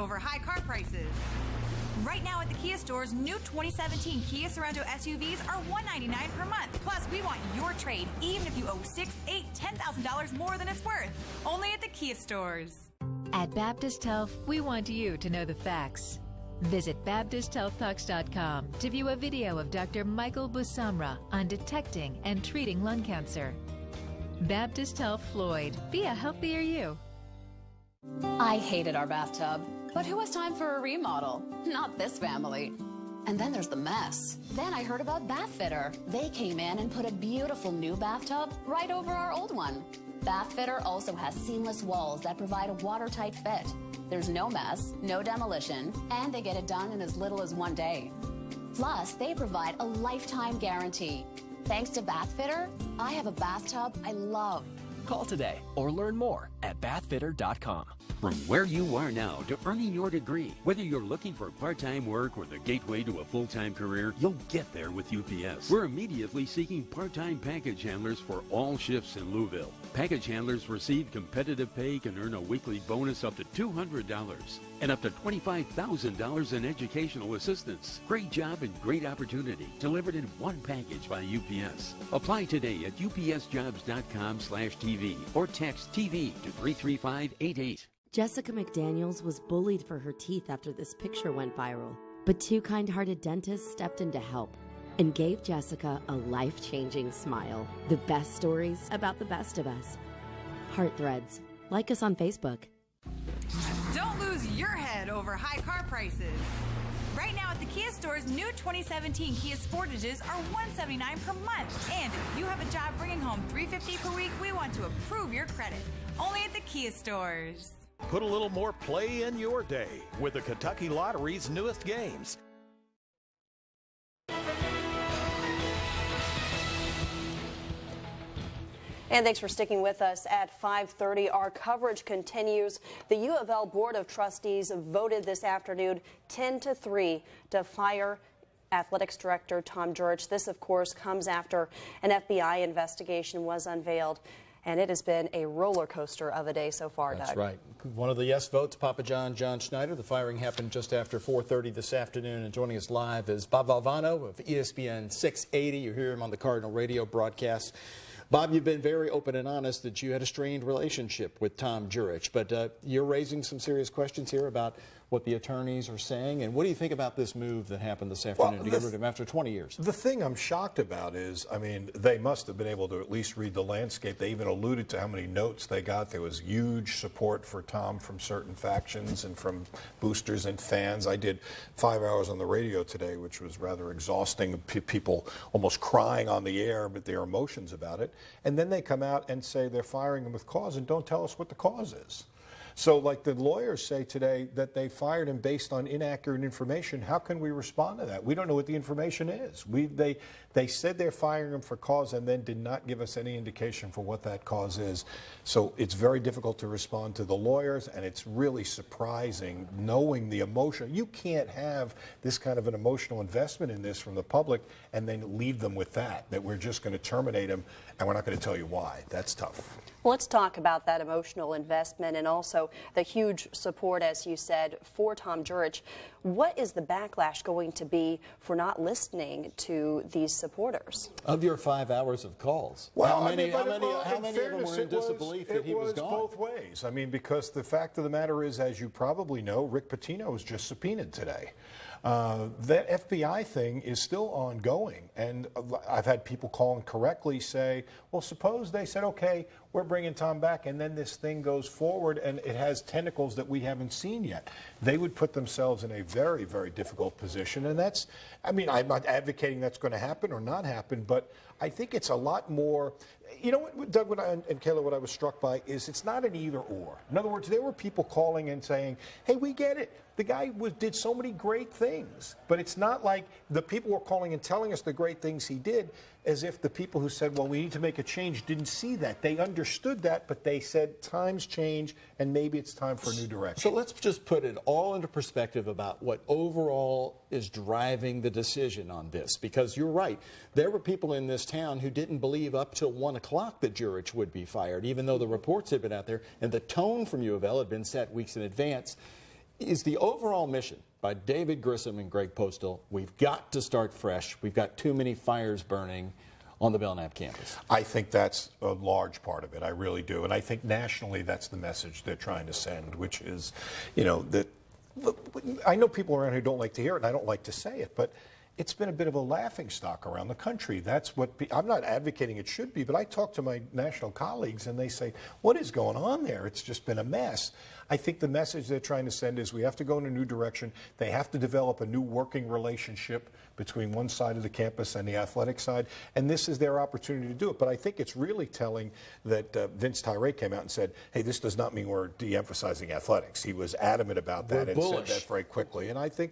over high car prices. Right now at the Kia stores, new 2017 Kia Sorento SUVs are $199 per month. Plus, we want your trade, even if you owe $6,000, $8,000, $10,000 more than it's worth. Only at the Kia stores. At Baptist Health, we want you to know the facts. Visit BaptistHealthTalks.com to view a video of Dr. Michael Busamra on detecting and treating lung cancer. Baptist Health Floyd. Be a healthier you. I hated our bathtub, but who has time for a remodel? Not this family. And then there's the mess. Then I heard about Bathfitter. They came in and put a beautiful new bathtub right over our old one. Bathfitter also has seamless walls that provide a watertight fit. There's no mess, no demolition, and they get it done in as little as 1 day. Plus, they provide a lifetime guarantee. Thanks to Bathfitter, I have a bathtub I love. Call today or learn more at bathfitter.com. From where you are now to earning your degree, whether you're looking for part-time work or the gateway to a full-time career, you'll get there with UPS. We're immediately seeking part-time package handlers for all shifts in Louisville. Package handlers receive competitive pay, can earn a weekly bonus up to $200 and up to $25,000 in educational assistance. Great job and great opportunity delivered in one package by UPS. Apply today at upsjobs.com/TV or text TV to 33588. Jessica McDaniels was bullied for her teeth after this picture went viral. But two kind-hearted dentists stepped in to help and gave Jessica a life-changing smile. The best stories about the best of us. Heart Threads. Like us on Facebook. Don't lose your head over high car prices. Right now at the Kia stores, new 2017 Kia Sportages are $179 per month. And if you have a job bringing home $350 per week, we want to approve your credit. Only at the Kia stores. Put a little more play in your day with the Kentucky Lottery's newest games. And thanks for sticking with us. At 5:30, our coverage continues. The U of L Board of Trustees voted this afternoon 10-3 to fire Athletics Director Tom Jurich. This, of course, comes after an FBI investigation was unveiled. And it has been a roller coaster of a day so far, Doug. That's right. One of the yes votes, Papa John Schneider. The firing happened just after 4:30 this afternoon. And joining us live is Bob Valvano of ESPN 680. You hear him on the Cardinal radio broadcast. Bob, you've been very open and honest that you had a strained relationship with Tom Jurich. But you're raising some serious questions here about what the attorneys are saying. And what do you think about this move that happened this afternoon to get rid of him after 20 years? The thing I'm shocked about is, I mean, they must have been able to at least read the landscape. They even alluded to how many notes they got. There was huge support for Tom from certain factions and from boosters and fans. I did 5 hours on the radio today, which was rather exhausting. People almost crying on the air, but their emotions about it. And then they come out and say they're firing him with cause and don't tell us what the cause is. So like the lawyers say today that they fired him based on inaccurate information. How can we respond to that? We don't know what the information is. They said they're firing him for cause and then did not give us any indication for what that cause is. So it's very difficult to respond to the lawyers, and it's really surprising knowing the emotion. You can't have this kind of an emotional investment in this from the public and then leave them with that we're just going to terminate him and we're not going to tell you why. That's tough. Well, let's talk about that emotional investment and also the huge support, as you said, for Tom Jurich. What is the backlash going to be for not listening to these supporters? Of your 5 hours of calls, well, how many of them were in disbelief that he was gone? It was both ways. I mean, because the fact of the matter is, as you probably know, Rick Pitino was just subpoenaed today. That FBI thing is still ongoing, and I've had people call and correctly say, well, suppose they said, okay, we're bringing Tom back, and then this thing goes forward and it has tentacles that we haven't seen yet. They would put themselves in a very, very difficult position, and that's, I mean, I'm not advocating that's going to happen or not happen, but I think it's a lot more. You know what, Doug and Kayla, what I was struck by is it's not an either or. In other words, there were people calling and saying, hey, we get it. The guy did so many great things. But it's not like the people were calling and telling us the great things he did as if the people who said, well, we need to make a change didn't see that. They understood that, but they said times change and maybe it's time for a new direction. So let's just put it all into perspective about what overall is driving the decision on this. Because you're right. There were people in this town who didn't believe up till 1 o'clock that Jurich would be fired, even though the reports had been out there and the tone from U of L had been set weeks in advance. is the overall mission by David Grissom and Greg Postal, we've got to start fresh. We've got too many fires burning on the Belknap campus. I think that's a large part of it. I really do. And I think nationally that's the message they're trying to send, which is, you know, that I know people around here don't like to hear it, and I don't like to say it, but it's been a bit of a laughingstock around the country. That's what I'm not advocating it should be, but I talk to my national colleagues and they say, what is going on there? It's just been a mess. I think the message they're trying to send is we have to go in a new direction. They have to develop a new working relationship between one side of the campus and the athletic side, and this is their opportunity to do it. But I think it's really telling that Vince Tyra came out and said, hey, this does not mean we're de-emphasizing athletics. He was adamant about that and said that very quickly. And I think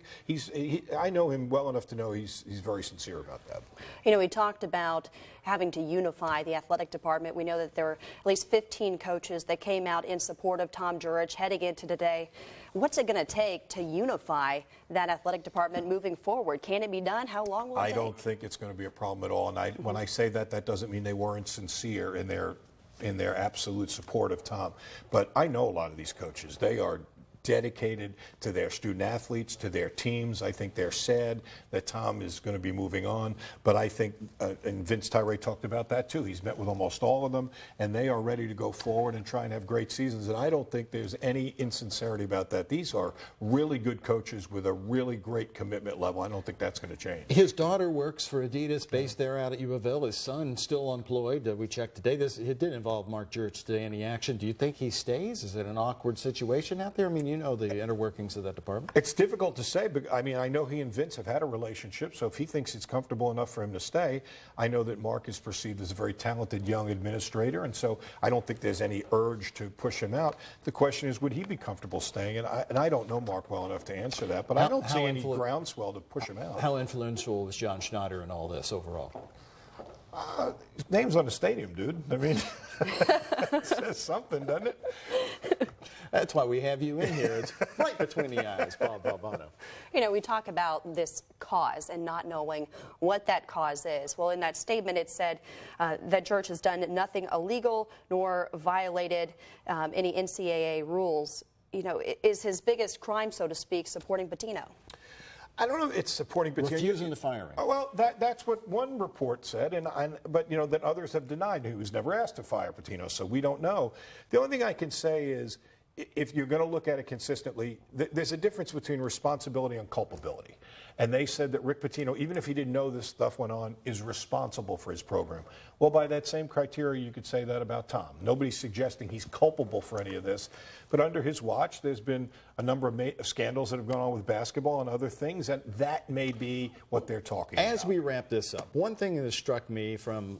I know him well enough to know he's very sincere about that. You know, we talked about having to unify the athletic department. We know that there are at least 15 coaches that came out in support of Tom Jurich heading into today. What's it going to take to unify that athletic department moving forward? Can it be done? How long will it take? I don't think it's going to be a problem at all. And when I say that, that doesn't mean they weren't sincere in their absolute support of Tom. But I know a lot of these coaches. They are dedicated to their student athletes, to their teams. I think they're sad that Tom is going to be moving on, but I think, and Vince Tyra talked about that too, he's met with almost all of them, and they are ready to go forward and try and have great seasons, and I don't think there's any insincerity about that. These are really good coaches with a really great commitment level. I don't think that's going to change. His daughter works for Adidas, based there out at U of L. His son still employed. We checked today. It did involve Mark Jurich today in the action. Do you think he stays? Is it an awkward situation out there? I mean, you know the inner workings of that department. It's difficult to say, but I mean, I know he and Vince have had a relationship, so if he thinks it's comfortable enough for him to stay, I know that Mark is perceived as a very talented young administrator, and so I don't think there's any urge to push him out. The question is, would he be comfortable staying? And I don't know Mark well enough to answer that, but I don't see any groundswell to push him out. How influential is John Schneider in all this overall? His name's on the stadium, dude. I mean, it says something, doesn't it? That's why we have you in here. It's right between the eyes, Bob Valvano. You know, we talk about this cause and not knowing what that cause is. Well, in that statement, it said that Jurich has done nothing illegal nor violated any NCAA rules. You know, is his biggest crime, so to speak, supporting Pitino? I don't know if it's supporting Pitino. Refusing the firing. Well, that's what one report said, but you know that others have denied. He was never asked to fire Pitino, so we don't know. The only thing I can say is, if you're going to look at it consistently, there's a difference between responsibility and culpability. And they said that Rick Pitino, even if he didn't know this stuff went on, is responsible for his program. Well, by that same criteria, you could say that about Tom. Nobody's suggesting he's culpable for any of this. But under his watch, there's been a number of scandals that have gone on with basketball and other things, and that may be what they're talking about. As we wrap this up, one thing that struck me from,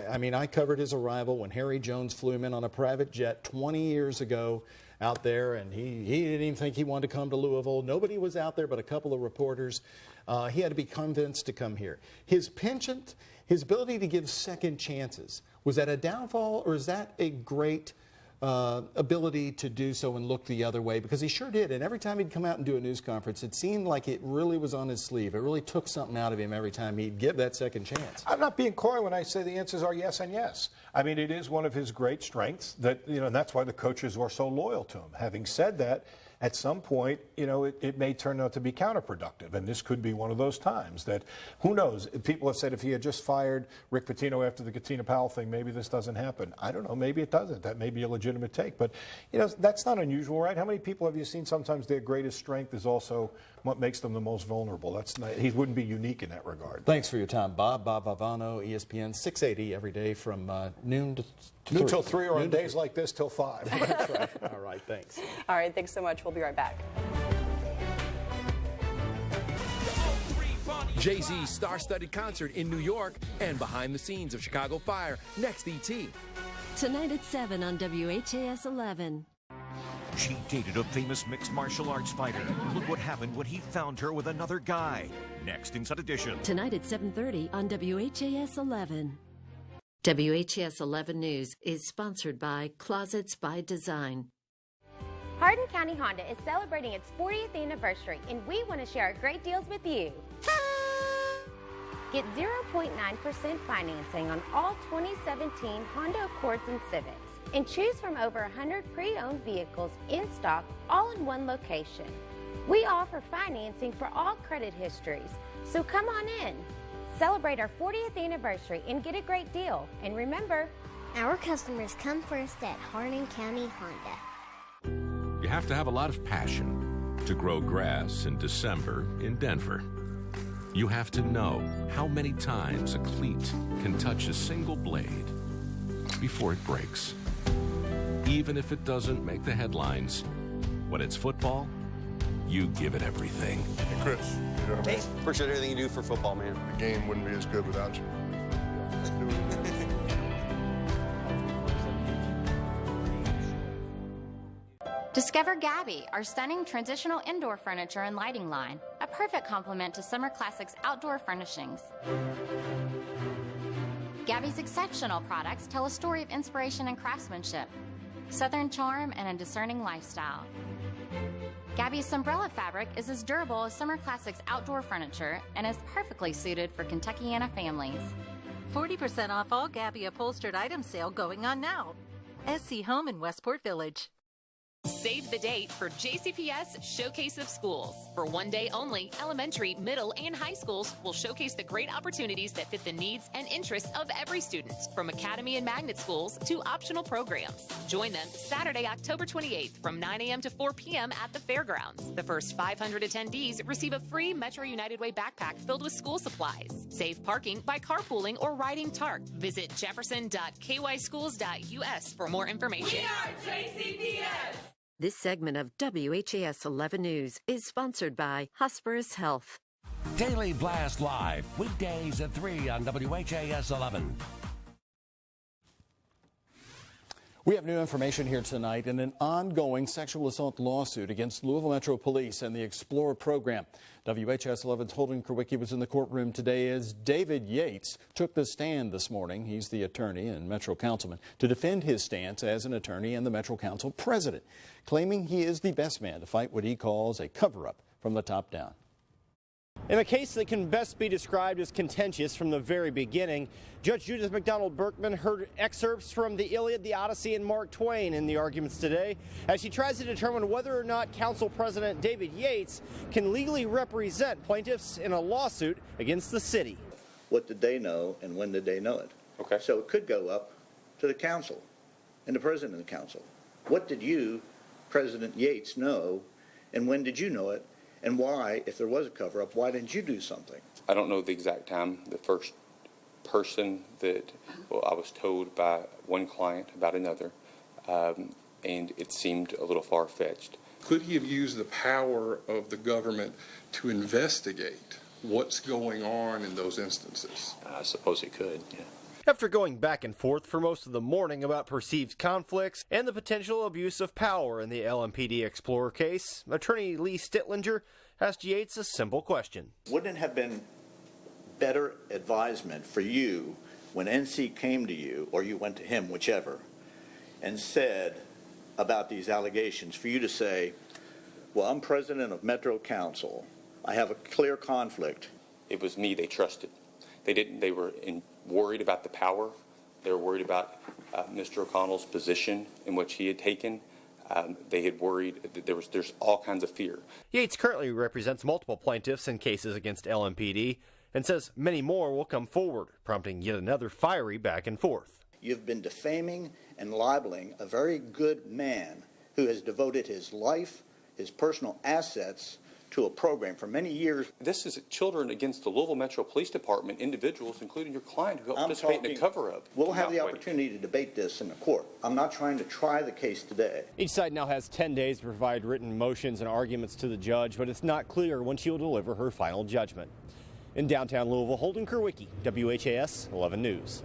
I mean, I covered his arrival when Harry Jones flew him in on a private jet 20 years ago out there, and he didn't even think he wanted to come to Louisville. Nobody was out there but a couple of reporters. He had to be convinced to come here. His penchant, his ability to give second chances, was that a downfall, or is that a great ability to do so and look the other way? Because he sure did, and every time he'd come out and do a news conference, it seemed like it really was on his sleeve. It really took something out of him every time he'd give that second chance. I'm not being coy when I say the answers are yes and yes. I mean, it is one of his great strengths that, you know, and that's why the coaches are so loyal to him. Having said that, at some point, you know, it may turn out to be counterproductive, and this could be one of those times that, who knows, people have said if he had just fired Rick Pitino after the Katina Powell thing, maybe this doesn't happen. I don't know, maybe it doesn't. That may be a legitimate take, but, you know, that's not unusual, right? How many people have you seen sometimes their greatest strength is also what makes them the most vulnerable? That's not, he wouldn't be unique in that regard. Thanks for your time, Bob. Bob Valvano, ESPN 680 every day from noon to 3. Noon till 3, or on days like this till 5. That's right. All right, thanks. All right, thanks so much. We'll be right back. Jay-Z's star-studded concert in New York and behind the scenes of Chicago Fire. Next, ET. Tonight at 7 on WHAS 11. She dated a famous mixed martial arts fighter. Look what happened when he found her with another guy. Next in Set Edition. Tonight at 7:30 on WHAS 11. WHAS 11 News is sponsored by Closets by Design. Hardin County Honda is celebrating its 40th anniversary, and we want to share our great deals with you. Get 0.9% financing on all 2017 Honda Accords and Civics. and choose from over 100 pre-owned vehicles in stock, all in one location. We offer financing for all credit histories, so come on in. Celebrate our 40th anniversary and get a great deal. And remember, our customers come first at Hardin County Honda. You have to have a lot of passion to grow grass in December in Denver. You have to know how many times a cleat can touch a single blade before it breaks. Even if it doesn't make the headlines, when it's football, you give it everything. Hey, Chris. You know, hey, appreciate everything you do for football, man. The game wouldn't be as good without you. Discover Gabby, our stunning transitional indoor furniture and lighting line, a perfect complement to Summer Classics outdoor furnishings. Gabby's exceptional products tell a story of inspiration and craftsmanship, Southern charm, and a discerning lifestyle. Gabby's Umbrella fabric is as durable as Summer Classics outdoor furniture and is perfectly suited for Kentuckiana families. 40% off all Gabby upholstered item sale going on now. SC Home in Westport Village. Save the date for JCPS Showcase of Schools. For one day only, elementary, middle, and high schools will showcase the great opportunities that fit the needs and interests of every student, from academy and magnet schools to optional programs. Join them Saturday, October 28th from 9 a.m. to 4 p.m. at the fairgrounds. The first 500 attendees receive a free Metro United Way backpack filled with school supplies. Save parking by carpooling or riding TARC. Visit jefferson.kyschools.us for more information. We are JCPS! This segment of WHAS11 News is sponsored by Hesperus Health. Daily Blast Live, weekdays at 3 on WHAS11. We have new information here tonight in an ongoing sexual assault lawsuit against Louisville Metro Police and the Explorer program. WHAS11's Holden Krawicki was in the courtroom today as David Yates took the stand this morning. He's the attorney and Metro councilman to defend his stance as an attorney and the Metro Council president, claiming he is the best man to fight what he calls a cover-up from the top down. In a case that can best be described as contentious from the very beginning, Judge Judith McDonald Berkman heard excerpts from the Iliad, the Odyssey, and Mark Twain in the arguments today as she tries to determine whether or not Council President David Yates can legally represent plaintiffs in a lawsuit against the city. What did they know and when did they know it? Okay. So it could go up to the council and the president of the council. What did you, President Yates, know and when did you know it? And why, if there was a cover-up, why didn't you do something? I don't know the exact time. The first person that, well, I was told by one client about another, and it seemed a little far-fetched. Could he have used the power of the government to investigate what's going on in those instances? I suppose he could, yeah. After going back and forth for most of the morning about perceived conflicts and the potential abuse of power in the LMPD Explorer case, attorney Lee Stittlinger asked Yates a simple question. Wouldn't it have been better advisement for you when NC came to you, or you went to him, whichever, and said about these allegations, for you to say, well, I'm president of Metro Council, I have a clear conflict. It was me they trusted. They were worried about the power. They were worried about Mr. O'Connell's position in which he had taken. They had worried that there's all kinds of fear. Yates currently represents multiple plaintiffs in cases against LMPD and says many more will come forward, prompting yet another fiery back and forth. You've been defaming and libeling a very good man who has devoted his life, his personal assets, to a program for many years. This is children against the Louisville Metro Police Department, individuals, including your client, who helped participate in a cover-up. We'll have the opportunity to debate this in the court. I'm not trying to try the case today. Each side now has 10 days to provide written motions and arguments to the judge, but it's not clear when she will deliver her final judgment. In downtown Louisville, Holden Krawicki, WHAS 11 News.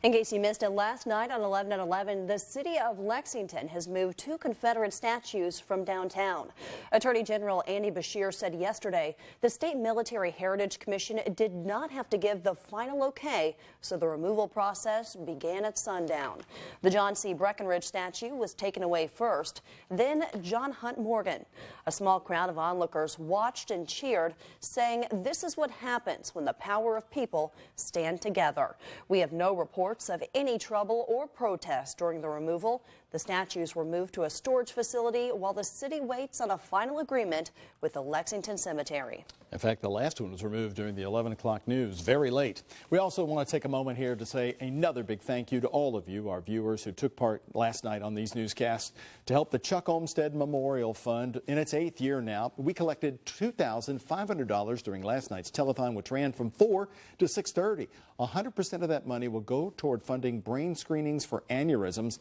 In case you missed it, last night on 11 at 11, the city of Lexington has moved 2 Confederate statues from downtown. Attorney General Andy Beshear said yesterday the State Military Heritage Commission did not have to give the final okay, so the removal process began at sundown. The John C. Breckinridge statue was taken away first, then John Hunt Morgan. A small crowd of onlookers watched and cheered, saying this is what happens when the power of people stand together. We have no report reports of any trouble or protest during the removal. The statues were moved to a storage facility while the city waits on a final agreement with the Lexington Cemetery. In fact, the last one was removed during the 11 o'clock news, very late. We also want to take a moment here to say another big thank you to all of you, our viewers, who took part last night on these newscasts to help the Chuck Olmstead Memorial Fund in its 8th year now. We collected $2,500 during last night's telethon, which ran from 4 to 6:30. 100% of that money will go toward funding brain screenings for aneurysms.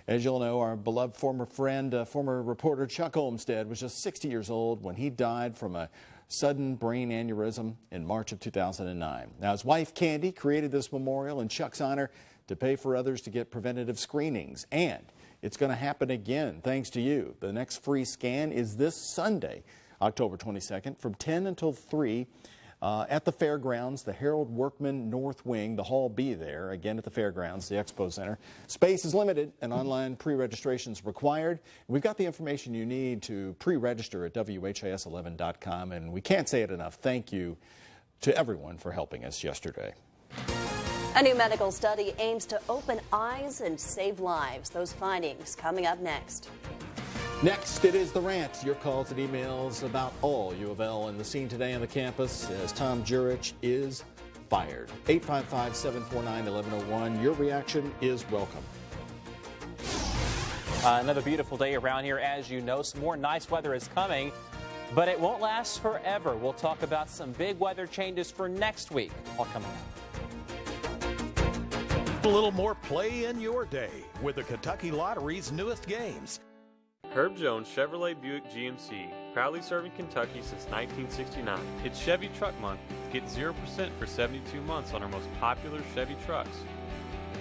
As you'll know, our beloved former friend, former reporter Chuck Olmstead was just 60 years old when he died from a sudden brain aneurysm in March of 2009. Now, his wife, Candy, created this memorial in Chuck's honor to pay for others to get preventative screenings. And it's going to happen again, thanks to you. The next free scan is this Sunday, October 22nd, from 10 until 3 at the fairgrounds, the Harold Workman North Wing. The Hall B there, again at the fairgrounds, the Expo Center. Space is limited and online pre-registration is required. We've got the information you need to pre-register at WHAS11.com, and we can't say it enough. Thank you to everyone for helping us yesterday. A new medical study aims to open eyes and save lives. Those findings coming up next. Next, it is The Rant. Your calls and emails about all U of L and the scene today on the campus as Tom Jurich is fired. 855-749-1101. Your reaction is welcome. Another beautiful day around here. As you know, some more nice weather is coming, but it won't last forever. We'll talk about some big weather changes for next week. All coming up. A little more play in your day with the Kentucky Lottery's newest games. Herb Jones Chevrolet Buick GMC, proudly serving Kentucky since 1969. It's Chevy Truck Month. Get 0% for 72 months on our most popular Chevy trucks.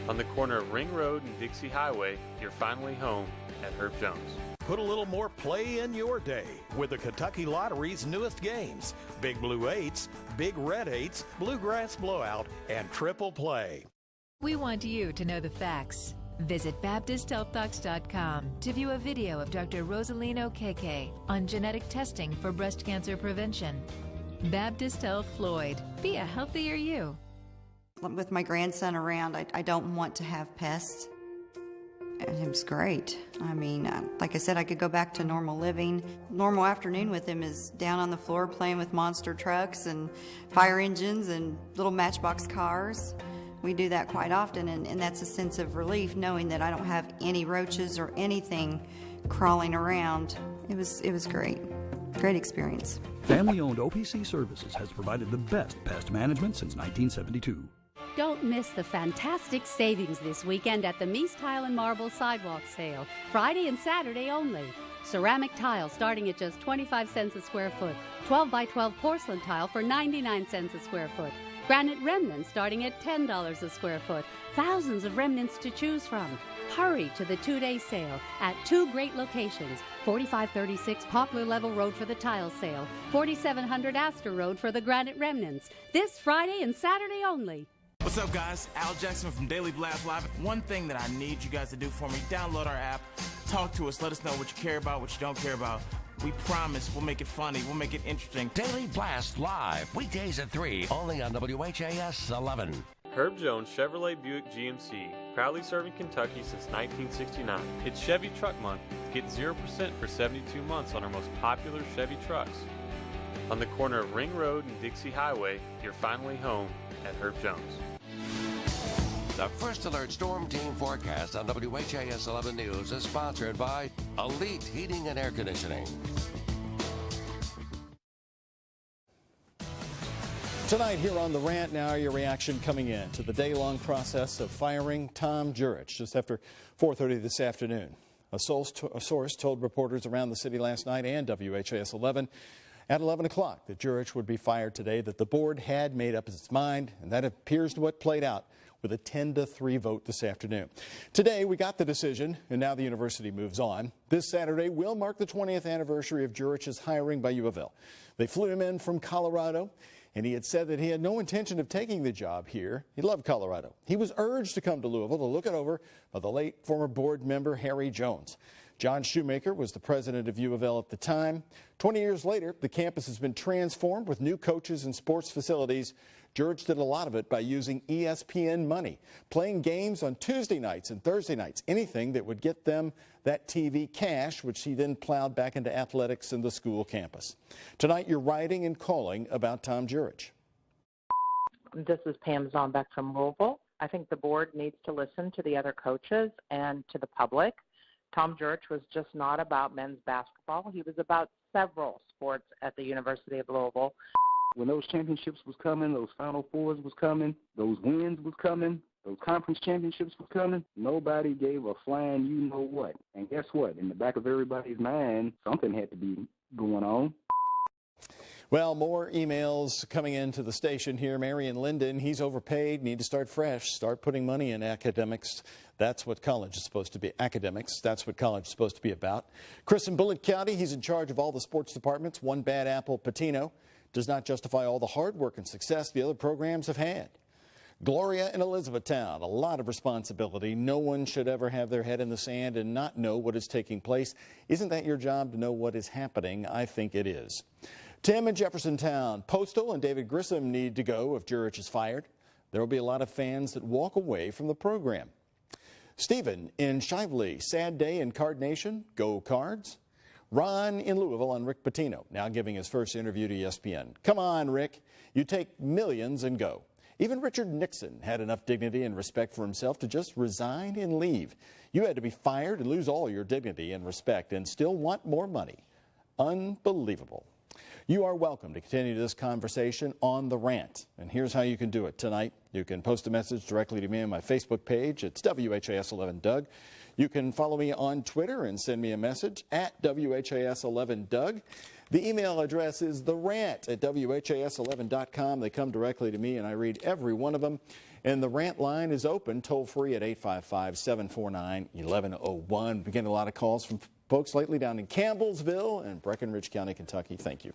On the corner of Ring Road and Dixie Highway, you're finally home at Herb Jones. Put a little more play in your day with the Kentucky Lottery's newest games. Big Blue 8s, Big Red 8s, Bluegrass Blowout, and Triple Play. We want you to know the facts. Visit BaptistHealthDocs.com to view a video of Dr. Rosalino Keke on genetic testing for breast cancer prevention. Baptist Health Floyd. Be a healthier you. With my grandson around, I don't want to have pests. It was great. I mean, like I said, I could go back to normal living. Normal afternoon with him is down on the floor playing with monster trucks and fire engines and little matchbox cars. We do that quite often, and that's a sense of relief knowing that I don't have any roaches or anything crawling around. It was great. Great experience. Family-owned OPC Services has provided the best pest management since 1972. Don't miss the fantastic savings this weekend at the Mies Tile and Marble Sidewalk Sale. Friday and Saturday only. Ceramic tile starting at just 25 cents a square foot. 12 by 12 porcelain tile for 99 cents a square foot. Granite remnants starting at $10 a square foot. Thousands of remnants to choose from. Hurry to the two-day sale at two great locations. 4536 Poplar Level Road for the tile sale. 4700 Astor Road for the granite remnants. This Friday and Saturday only. What's up, guys? Al Jackson from Daily Blast Live. One thing that I need you guys to do for me, download our app, talk to us, let us know what you care about, what you don't care about. We promise we'll make it funny, we'll make it interesting. Daily Blast Live, weekdays at 3, only on WHAS 11. Herb Jones Chevrolet Buick GMC, proudly serving Kentucky since 1969. It's Chevy Truck Month. Get 0% for 72 months on our most popular Chevy trucks. On the corner of Ring Road and Dixie Highway, you're finally home at Herb Jones. The First Alert Storm Team forecast on WHAS 11 News is sponsored by Elite Heating and Air Conditioning. Tonight here on The Rant, now your reaction coming in to the day-long process of firing Tom Jurich just after 4:30 this afternoon. A source told reporters around the city last night and WHAS 11 at 11 o'clock that Jurich would be fired today, that the board had made up its mind, and that appears to what played out with a 10-3 vote this afternoon. Today, we got the decision, and now the university moves on. This Saturday will mark the 20th anniversary of Jurich's hiring by U of L. They flew him in from Colorado, and he had said that he had no intention of taking the job here. He loved Colorado. He was urged to come to Louisville to look it over by the late former board member Harry Jones. John Shoemaker was the president of U of L at the time. 20 years later, the campus has been transformed with new coaches and sports facilities. Jurich did a lot of it by using ESPN money, playing games on Tuesday nights and Thursday nights, anything that would get them that TV cash, which he then plowed back into athletics in the school campus. Tonight, you're writing and calling about Tom Jurich. This is Pam Zombeck from Louisville. I think the board needs to listen to the other coaches and to the public. Tom Jurich was just not about men's basketball. He was about several sports at the University of Louisville. When those championships was coming, those Final Fours was coming, those wins was coming, those conference championships was coming, nobody gave a flying you-know-what. And guess what? In the back of everybody's mind, something had to be going on. Well, more emails coming into the station here. Marion Linden, he's overpaid, need to start fresh, start putting money in academics. That's what college is supposed to be. Academics, that's what college is supposed to be about. Chris in Bullitt County, he's in charge of all the sports departments. One bad apple, Patino, does not justify all the hard work and success the other programs have had. Gloria in Elizabethtown, a lot of responsibility. No one should ever have their head in the sand and not know what is taking place. Isn't that your job to know what is happening? I think it is. Tim in Jeffersontown, Postal and David Grissom need to go if Jurich is fired. There will be a lot of fans that walk away from the program. Stephen in Shively, sad day in Card Nation, go Cards. Ron in Louisville on Rick Pitino, now giving his first interview to ESPN. Come on, Rick, you take millions and go. Even Richard Nixon had enough dignity and respect for himself to just resign and leave. You had to be fired and lose all your dignity and respect and still want more money. Unbelievable. You are welcome to continue this conversation on The Rant. And here's how you can do it tonight. You can post a message directly to me on my Facebook page. It's WHAS11Doug. You can follow me on Twitter and send me a message at WHAS11Doug. The email address is therant@WHAS11.com. They come directly to me, and I read every one of them. And the Rant line is open toll-free at 855-749-1101. We're getting a lot of calls from folks lately down in Campbellsville and Breckinridge County, Kentucky. Thank you.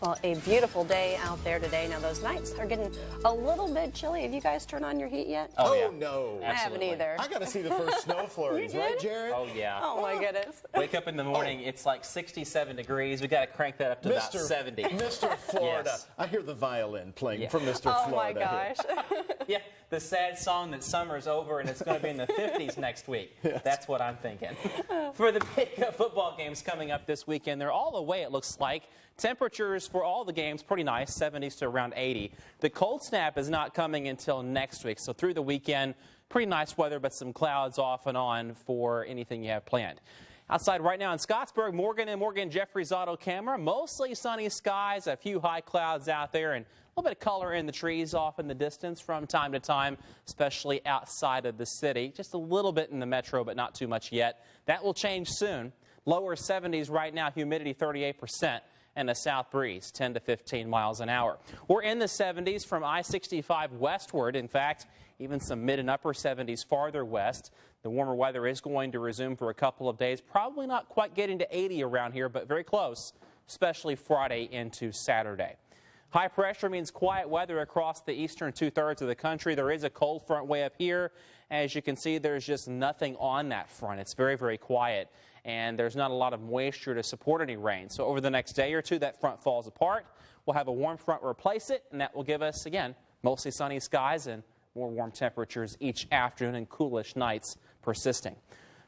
Well, a beautiful day out there today. Now, those nights are getting a little bit chilly. Have you guys turned on your heat yet? Oh, yeah. No. I haven't either. I got to see the first snow flurries, right, Jared? Oh, yeah. Oh, my goodness. Wake up in the morning, it's like 67 degrees. We got to crank that up to about 70. Mr. Florida. Yes. I hear the violin playing from Mr. Florida. Oh, my gosh. Yeah, the sad song that summer's over and it's going to be in the 50s next week. Yes. That's what I'm thinking. For the big football games coming up this weekend, they're all away, it looks like. Temperatures for all the games pretty nice, 70s to around 80. The cold snap is not coming until next week, so through the weekend, pretty nice weather, but some clouds off and on for anything you have planned. Outside right now in Scottsburg, Morgan and Morgan Jeffries Auto Camera, mostly sunny skies, a few high clouds out there, and a little bit of color in the trees off in the distance from time to time, especially outside of the city. Just a little bit in the metro, but not too much yet. That will change soon. Lower 70s right now, humidity 38%. And a south breeze, 10 to 15 miles an hour. We're in the 70s from I-65 westward. In fact, even some mid and upper 70s farther west. The warmer weather is going to resume for a couple of days. Probably not quite getting to 80 around here, but very close, especially Friday into Saturday. High pressure means quiet weather across the eastern two-thirds of the country. There is a cold front way up here. As you can see, there's just nothing on that front. It's very, very quiet. And there's not a lot of moisture to support any rain. So over the next day or two, that front falls apart. We'll have a warm front replace it, and that will give us, again, mostly sunny skies and more warm temperatures each afternoon and coolish nights persisting.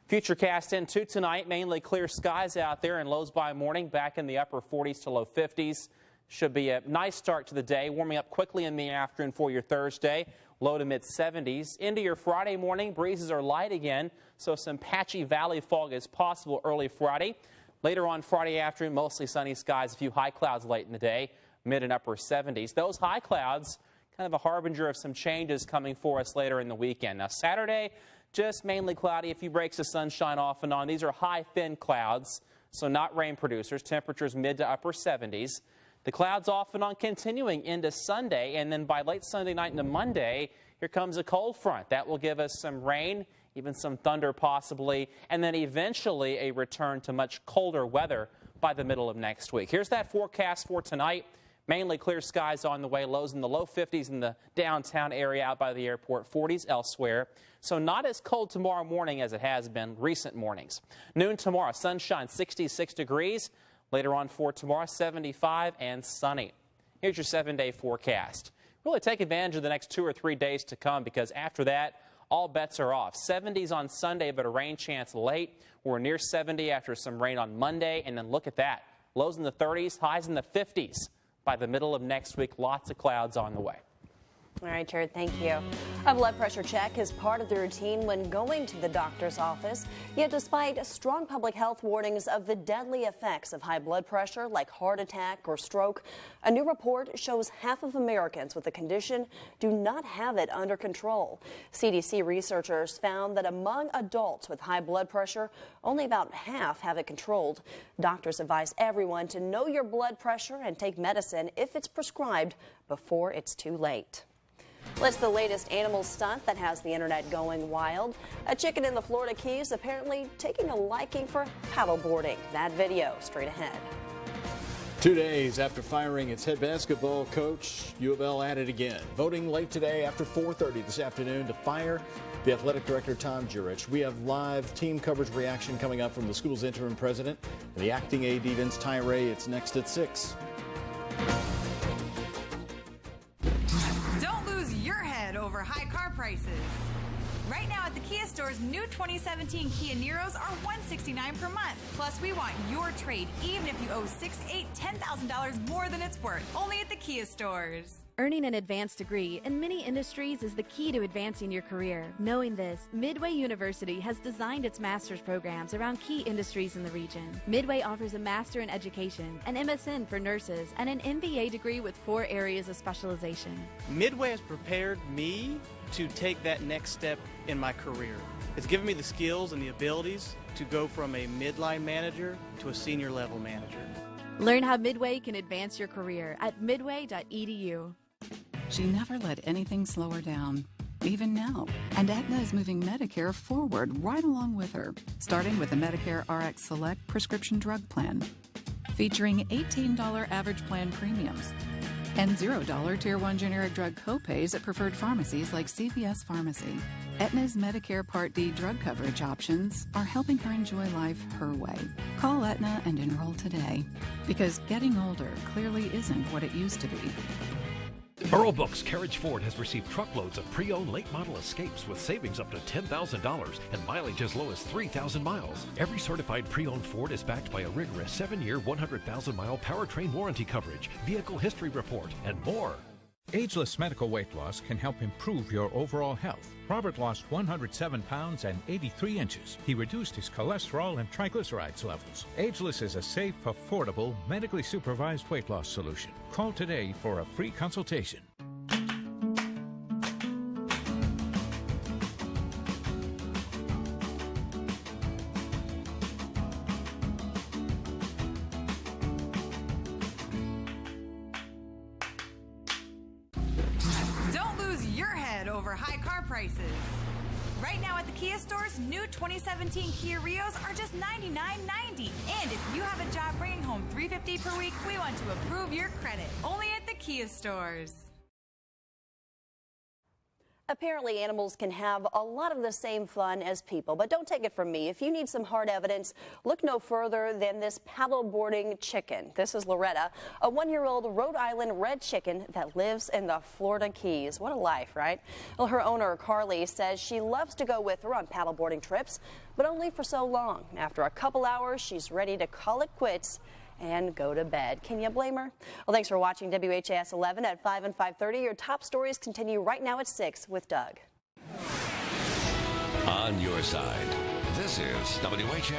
Futurecast into tonight, mainly clear skies out there and lows by morning back in the upper 40s to low 50s. Should be a nice start to the day, warming up quickly in the afternoon for your Thursday. Low to mid 70s. Into your Friday morning, breezes are light again, so some patchy valley fog is possible early Friday. Later on Friday afternoon, mostly sunny skies, a few high clouds late in the day, mid and upper 70s. Those high clouds, kind of a harbinger of some changes coming for us later in the weekend. Now Saturday, just mainly cloudy, a few breaks of sunshine off and on. These are high, thin clouds, so not rain producers. Temperatures mid to upper 70s. The clouds off and on continuing into Sunday, and then by late Sunday night into Monday, here comes a cold front. That will give us some rain, even some thunder possibly, and then eventually a return to much colder weather by the middle of next week. Here's that forecast for tonight. Mainly clear skies on the way. Lows in the low 50s in the downtown area out by the airport, 40s elsewhere. So not as cold tomorrow morning as it has been recent mornings. Noon tomorrow, sunshine, 66 degrees. Later on for tomorrow, 75 and sunny. Here's your 7-day forecast. Really take advantage of the next 2 or 3 days to come, because after that, all bets are off. 70s on Sunday, but a rain chance late. We're near 70 after some rain on Monday. And then look at that. Lows in the 30s, highs in the 50s. By the middle of next week, lots of clouds on the way. All right, Jared, thank you. A blood pressure check is part of the routine when going to the doctor's office. Yet despite strong public health warnings of the deadly effects of high blood pressure, like heart attack or stroke, a new report shows half of Americans with the condition do not have it under control. CDC researchers found that among adults with high blood pressure, only about half have it controlled. Doctors advise everyone to know your blood pressure and take medicine if it's prescribed before it's too late. Well, it's the latest animal stunt that has the internet going wild. A chicken in the Florida Keys apparently taking a liking for paddleboarding. That video straight ahead. 2 days after firing its head basketball coach, U of L at it again. Voting late today after 4:30 this afternoon to fire the athletic director, Tom Jurich. We have live team coverage reaction coming up from the school's interim president and the acting AD, Vince Tyree. It's next at 6. Over high car prices. Right now at the Kia stores, new 2017 Kia Niros are $169 per month. Plus, we want your trade, even if you owe $6,000, $8,000, $10,000 more than it's worth. Only at the Kia stores. Earning an advanced degree in many industries is the key to advancing your career. Knowing this, Midway University has designed its master's programs around key industries in the region. Midway offers a Master in Education, an MSN for nurses, and an MBA degree with 4 areas of specialization. Midway has prepared me to take that next step in my career. It's given me the skills and the abilities to go from a midline manager to a senior level manager. Learn how Midway can advance your career at midway.edu. She never let anything slow her down, even now. And Aetna is moving Medicare forward right along with her, starting with the Medicare RX Select prescription drug plan, featuring $18 average plan premiums and $0 Tier 1 generic drug copays at preferred pharmacies like CVS Pharmacy. Aetna's Medicare Part D drug coverage options are helping her enjoy life her way. Call Aetna and enroll today, because getting older clearly isn't what it used to be. Earl Books Carriage Ford has received truckloads of pre-owned late model Escapes with savings up to $10,000 and mileage as low as 3,000 miles. Every certified pre-owned Ford is backed by a rigorous 7-year, 100,000-mile powertrain warranty coverage, vehicle history report, and more. Ageless medical weight loss can help improve your overall health. Robert lost 107 pounds and 83 inches. He reduced his cholesterol and triglycerides levels. Ageless is a safe, affordable, medically supervised weight loss solution. Call today for a free consultation. Right now at the Kia stores, new 2017 Kia Rios are just $99.90. And if you have a job bringing home $350 per week, we want to approve your credit. Only at the Kia stores. Apparently, animals can have a lot of the same fun as people, but don't take it from me. If you need some hard evidence, look no further than this paddleboarding chicken. This is Loretta, a 1-year-old Rhode Island red chicken that lives in the Florida Keys. What a life, right? Well, her owner, Carly, says she loves to go with her on paddleboarding trips, but only for so long. After a couple hours, she's ready to call it quits and go to bed. Can you blame her? Well, thanks for watching WHAS 11 at 5 and 5:30. Your top stories continue right now at 6 with Doug. On your side, this is WHAS